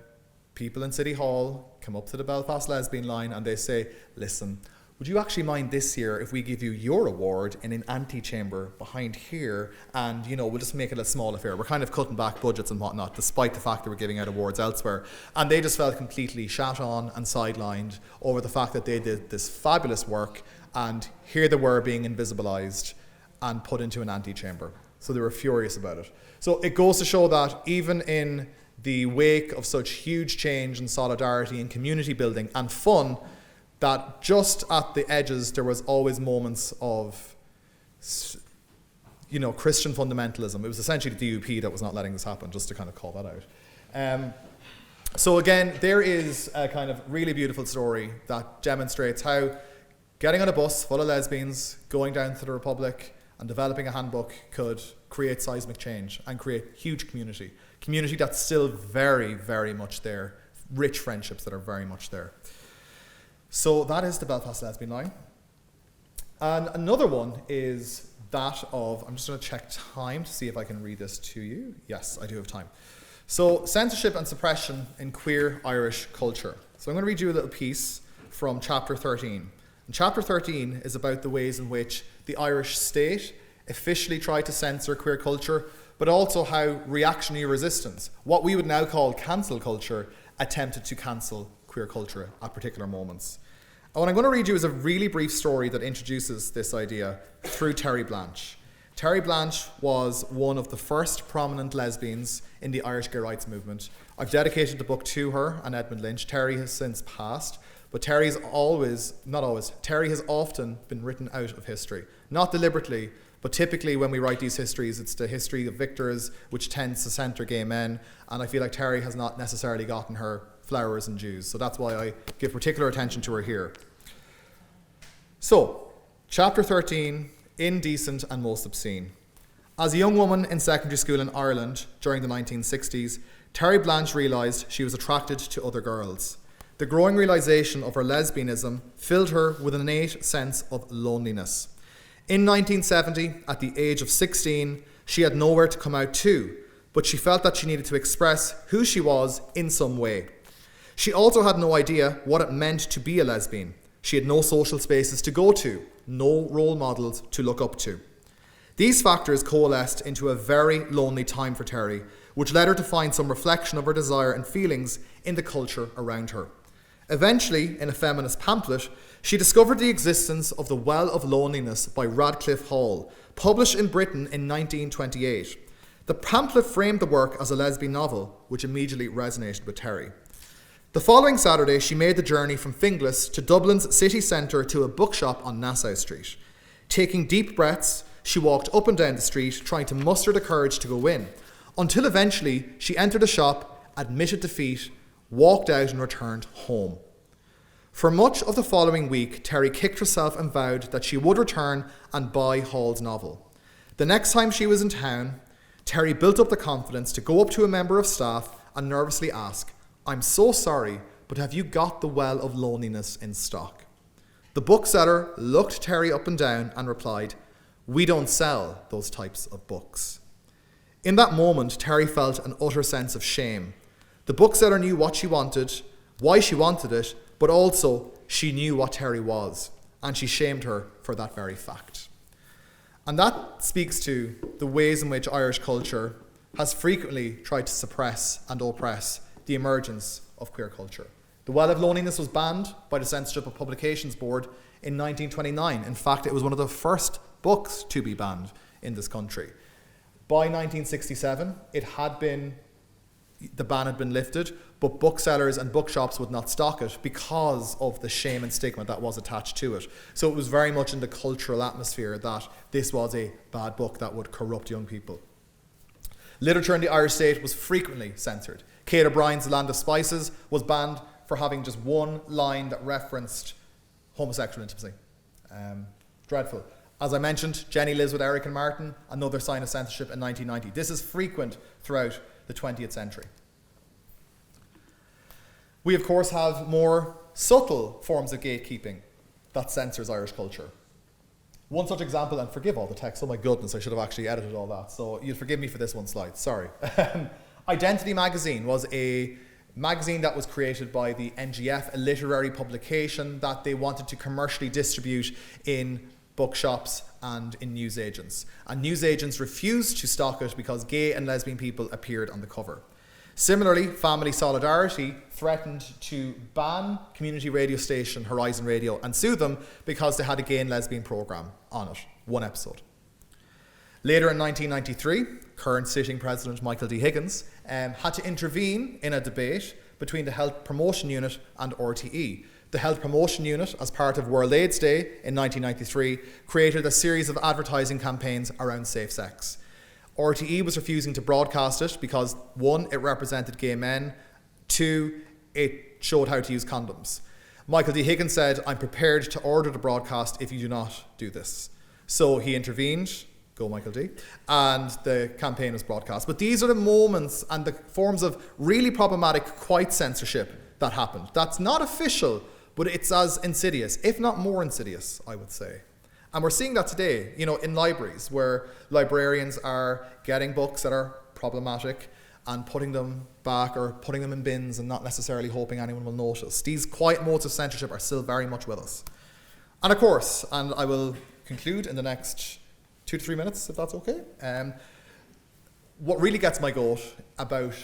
people in City Hall come up to the Belfast lesbian line and they say, listen, would you actually mind this year if we give you your award in an antechamber behind here, and we'll just make it a small affair. We're kind of cutting back budgets and whatnot, despite the fact that we're giving out awards elsewhere. And they just felt completely shat on and sidelined over the fact that they did this fabulous work, and here they were being invisibilized and put into an antechamber. So they were furious about it. So it goes to show that even in the wake of such huge change and solidarity and community building and fun, that just at the edges there was always moments of Christian fundamentalism. It was essentially the DUP that was not letting this happen, just to kind of call that out. So again, there is a kind of really beautiful story that demonstrates how getting on a bus full of lesbians, going down to the Republic and developing a handbook could create seismic change and create huge community that's still very, very much there, rich friendships that are very much there. So that is the Belfast lesbian line. And another one is that of, I'm just going to check time to see if I can read this to you. Yes, I do have time. So, censorship and suppression in queer Irish culture. So I'm going to read you a little piece from chapter 13. And chapter 13 is about the ways in which the Irish state officially tried to censor queer culture, but also how reactionary resistance, what we would now call cancel culture, attempted to cancel queer culture at particular moments. And what I'm going to read you is a really brief story that introduces this idea through Terry Blanche. Terry Blanche was one of the first prominent lesbians in the Irish gay rights movement. I've dedicated the book to her and Edmund Lynch. Terry has since passed, but Terry has often been written out of history. Not deliberately, but typically when we write these histories, it's the history of victors, which tends to centre gay men, and I feel like Terry has not necessarily gotten her flowers and dues, so that's why I give particular attention to her here. So, chapter 13, Indecent and Most Obscene. As a young woman in secondary school in Ireland during the 1960s, Terry Blanche realised she was attracted to other girls. The growing realisation of her lesbianism filled her with an innate sense of loneliness. In 1970, at the age of 16, she had nowhere to come out to, but she felt that she needed to express who she was in some way. She also had no idea what it meant to be a lesbian. She had no social spaces to go to, no role models to look up to. These factors coalesced into a very lonely time for Terry, which led her to find some reflection of her desire and feelings in the culture around her. Eventually, in a feminist pamphlet, she discovered the existence of The Well of Loneliness by Radcliffe Hall, published in Britain in 1928. The pamphlet framed the work as a lesbian novel, which immediately resonated with Terry. The following Saturday, she made the journey from Finglas to Dublin's city centre to a bookshop on Nassau Street. Taking deep breaths, she walked up and down the street, trying to muster the courage to go in, until eventually she entered a shop, admitted defeat, walked out and returned home. For much of the following week, Terry kicked herself and vowed that she would return and buy Hall's novel. The next time she was in town, Terry built up the confidence to go up to a member of staff and nervously ask, "I'm so sorry, but have you got The Well of Loneliness in stock?" The bookseller looked Terry up and down and replied, "We don't sell those types of books." In that moment, Terry felt an utter sense of shame. The bookseller knew what she wanted, why she wanted it, but also she knew what Terry was, and she shamed her for that very fact. And that speaks to the ways in which Irish culture has frequently tried to suppress and oppress the emergence of queer culture. The Well of Loneliness was banned by the Censorship of Publications Board in 1929. In fact, it was one of the first books to be banned in this country. By 1967, the ban had been lifted, but booksellers and bookshops would not stock it because of the shame and stigma that was attached to it. So it was very much in the cultural atmosphere that this was a bad book that would corrupt young people. Literature in the Irish state was frequently censored. Kate O'Brien's The Land of Spices was banned for having just one line that referenced homosexual intimacy. Dreadful. As I mentioned, Jenny Lives with Eric and Martin, another sign of censorship in 1990. This is frequent throughout the 20th century. We, of course, have more subtle forms of gatekeeping that censors Irish culture. One such example, and forgive all the text, oh my goodness, I should have actually edited all that, so you'll forgive me for this one slide, sorry. Identity magazine was a magazine that was created by the NGF, a literary publication that they wanted to commercially distribute in bookshops and in newsagents. And newsagents refused to stock it because gay and lesbian people appeared on the cover. Similarly, Family Solidarity threatened to ban community radio station Horizon Radio and sue them because they had a gay and lesbian programme on it, one episode. Later in 1993, current sitting president Michael D. Higgins had to intervene in a debate between the Health Promotion Unit and RTE. The Health Promotion Unit, as part of World AIDS Day in 1993, created a series of advertising campaigns around safe sex. RTE was refusing to broadcast it because, one, it represented gay men, two, it showed how to use condoms. Michael D. Higgins said, "I'm prepared to order the broadcast if you do not do this." So he intervened, go Michael D, and the campaign was broadcast. But these are the moments and the forms of really problematic quiet censorship that happened. That's not official, but it's as insidious, if not more insidious, I would say. And we're seeing that today, in libraries, where librarians are getting books that are problematic and putting them back or putting them in bins and not necessarily hoping anyone will notice. These quiet modes of censorship are still very much with us. And of course, and I will conclude in the next 2 to 3 minutes, if that's okay, what really gets my goat about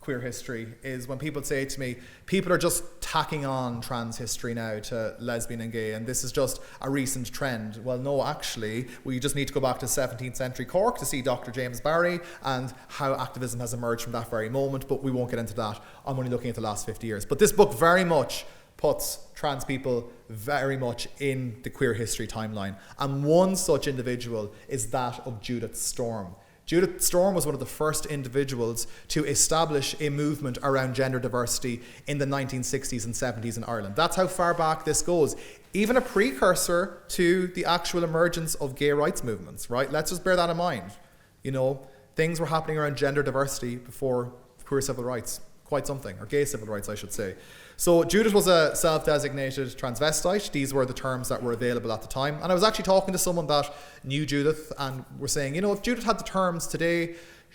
queer history is when people say to me, people are just tacking on trans history now to lesbian and gay, and this is just a recent trend. Well, no, actually, we just need to go back to 17th century Cork to see Dr. James Barry and how activism has emerged from that very moment, but we won't get into that. I'm only looking at the last 50 years. But this book very much puts trans people very much in the queer history timeline. And one such individual is that of Judith Storm. Judith Storm was one of the first individuals to establish a movement around gender diversity in the 1960s and 70s in Ireland. That's how far back this goes. Even a precursor to the actual emergence of gay rights movements, right? Let's just bear that in mind. Things were happening around gender diversity before queer civil rights. Quite something, or gay civil rights, I should say. So Judith was a self-designated transvestite. These were the terms that were available at the time. And I was actually talking to someone that knew Judith and were saying, if Judith had the terms today,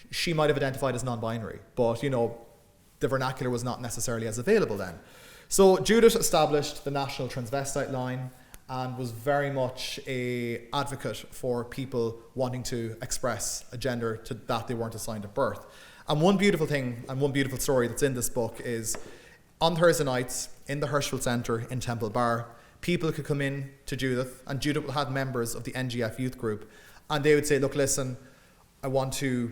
she might have identified as non-binary. But, the vernacular was not necessarily as available then. So Judith established the National Transvestite Line and was very much an advocate for people wanting to express a gender that they weren't assigned at birth. And one beautiful thing and one beautiful story that's in this book is on Thursday nights in the Hirschfeld Centre in Temple Bar, people could come in to Judith, and Judith will have members of the NGF youth group, and they would say, look, listen, I want to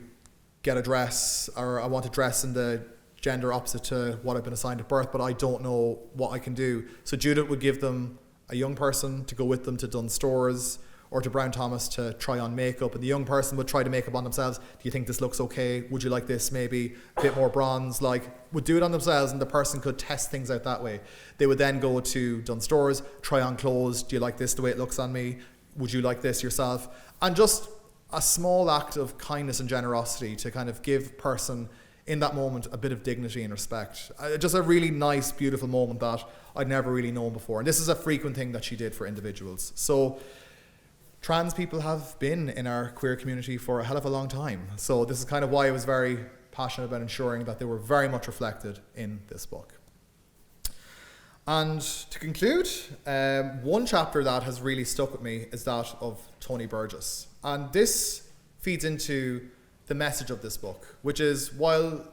get a dress, or I want to dress in the gender opposite to what I've been assigned at birth, but I don't know what I can do. So Judith would give them a young person to go with them to Dunnes Stores or to Brown Thomas to try on makeup, and the young person would try to make up on themselves. Do you think this looks okay? Would you like this maybe a bit more bronze? Would do it on themselves, and the person could test things out that way. They would then go to Dunnes Stores, try on clothes. Do you like this the way it looks on me? Would you like this yourself? And just a small act of kindness and generosity to kind of give person in that moment, a bit of dignity and respect. Just a really nice, beautiful moment that I'd never really known before. And this is a frequent thing that she did for individuals. So trans people have been in our queer community for a hell of a long time. So this is kind of why I was very passionate about ensuring that they were very much reflected in this book. And to conclude, one chapter that has really stuck with me is that of Tony Burgess. And this feeds into the message of this book, which is while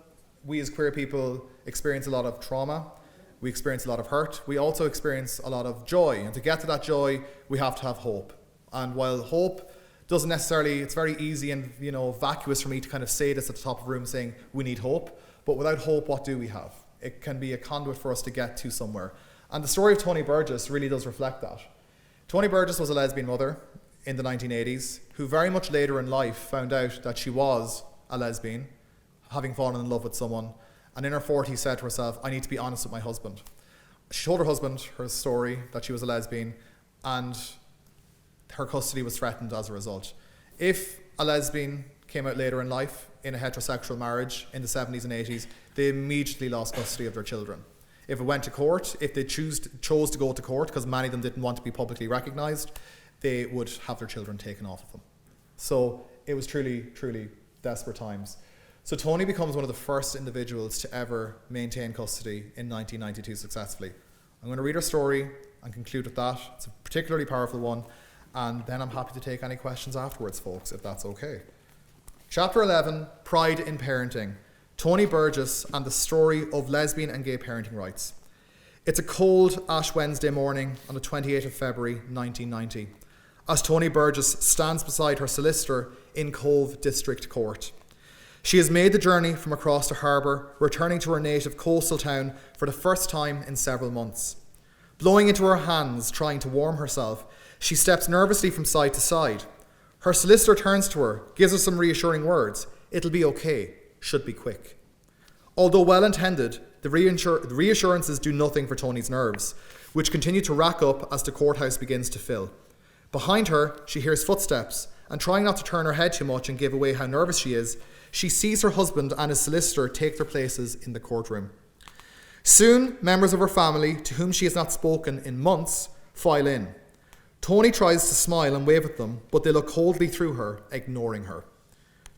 we as queer people experience a lot of trauma, we experience a lot of hurt, we also experience a lot of joy. And to get to that joy, we have to have hope. And while hope doesn't necessarily, it's very easy and vacuous for me to kind of say this at the top of the room saying we need hope, but without hope, what do we have? It can be a conduit for us to get to somewhere. And the story of Tony Burgess really does reflect that. Tony Burgess was a lesbian mother in the 1980s who very much later in life found out that she was a lesbian, having fallen in love with someone, and in her 40s said to herself, I need to be honest with my husband. She told her husband her story, that she was a lesbian, and her custody was threatened as a result. If a lesbian came out later in life in a heterosexual marriage in the 70s and 80s, they immediately lost custody of their children. If it went to court, if they chose to go to court, because many of them didn't want to be publicly recognised, they would have their children taken off of them. So it was truly, truly desperate times. So Tony becomes one of the first individuals to ever maintain custody in 1992 successfully. I'm going to read her story and conclude with that. It's a particularly powerful one. And then I'm happy to take any questions afterwards, folks, if that's okay. Chapter 11, Pride in Parenting. Tony Burgess and the story of lesbian and gay parenting rights. It's a cold Ash Wednesday morning on the 28th of February 1990, as Tony Burgess stands beside her solicitor in Cove District Court. She has made the journey from across the harbour, returning to her native coastal town for the first time in several months. Blowing into her hands, trying to warm herself, she steps nervously from side to side. Her solicitor turns to her, gives her some reassuring words. It'll be okay, should be quick. Although well-intended, the reassurances do nothing for Tony's nerves, which continue to rack up as the courthouse begins to fill. Behind her, she hears footsteps, and trying not to turn her head too much and give away how nervous she is, she sees her husband and his solicitor take their places in the courtroom. Soon, members of her family, to whom she has not spoken in months, file in. Tony tries to smile and wave at them, but they look coldly through her, ignoring her.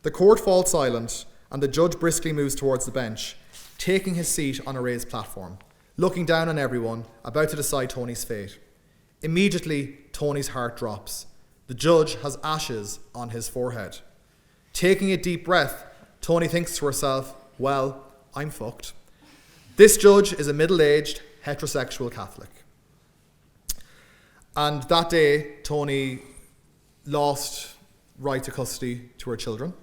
The court falls silent, and the judge briskly moves towards the bench, taking his seat on a raised platform, looking down on everyone, about to decide Tony's fate. Immediately, Tony's heart drops. The judge has ashes on his forehead. Taking a deep breath, Tony thinks to herself, well, I'm fucked. This judge is a middle-aged, heterosexual Catholic. And that day, Tony lost right to custody to her children.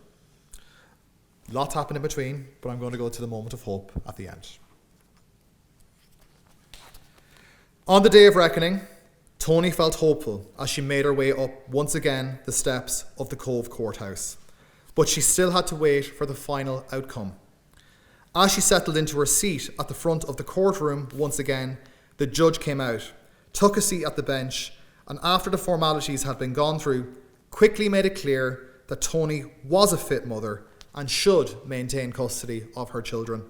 Lots happened in between, but I'm going to go to the moment of hope at the end. On the day of reckoning, Tony felt hopeful as she made her way up once again the steps of the Cove Courthouse. But she still had to wait for the final outcome. As she settled into her seat at the front of the courtroom once again, the judge came out, took a seat at the bench, and after the formalities had been gone through, quickly made it clear that Tony was a fit mother and should maintain custody of her children.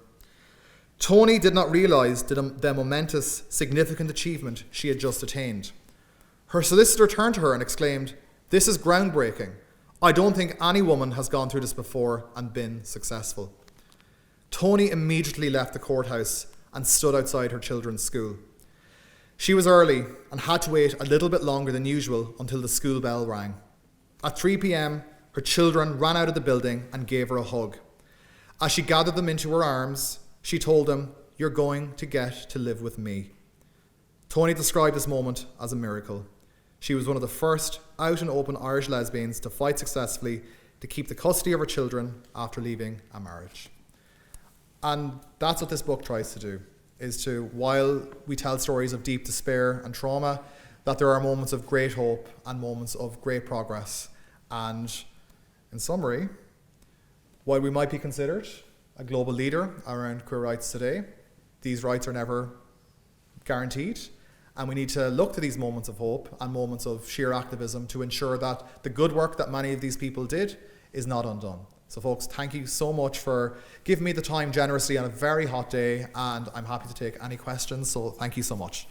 Tony did not realise the momentous, significant achievement she had just attained. Her solicitor turned to her and exclaimed, "This is groundbreaking. I don't think any woman has gone through this before and been successful." Tony immediately left the courthouse and stood outside her children's school. She was early and had to wait a little bit longer than usual until the school bell rang. At 3 p.m, her children ran out of the building and gave her a hug. As she gathered them into her arms, she told them, "You're going to get to live with me." Tony described this moment as a miracle. She was one of the first out and open Irish lesbians to fight successfully to keep the custody of her children after leaving a marriage. And that's what this book tries to do, is to, while we tell stories of deep despair and trauma, that there are moments of great hope and moments of great progress. And in summary, while we might be considered a global leader around queer rights today, these rights are never guaranteed. And we need to look to these moments of hope and moments of sheer activism to ensure that the good work that many of these people did is not undone. So folks, thank you so much for giving me the time generously on a very hot day, and I'm happy to take any questions, so thank you so much.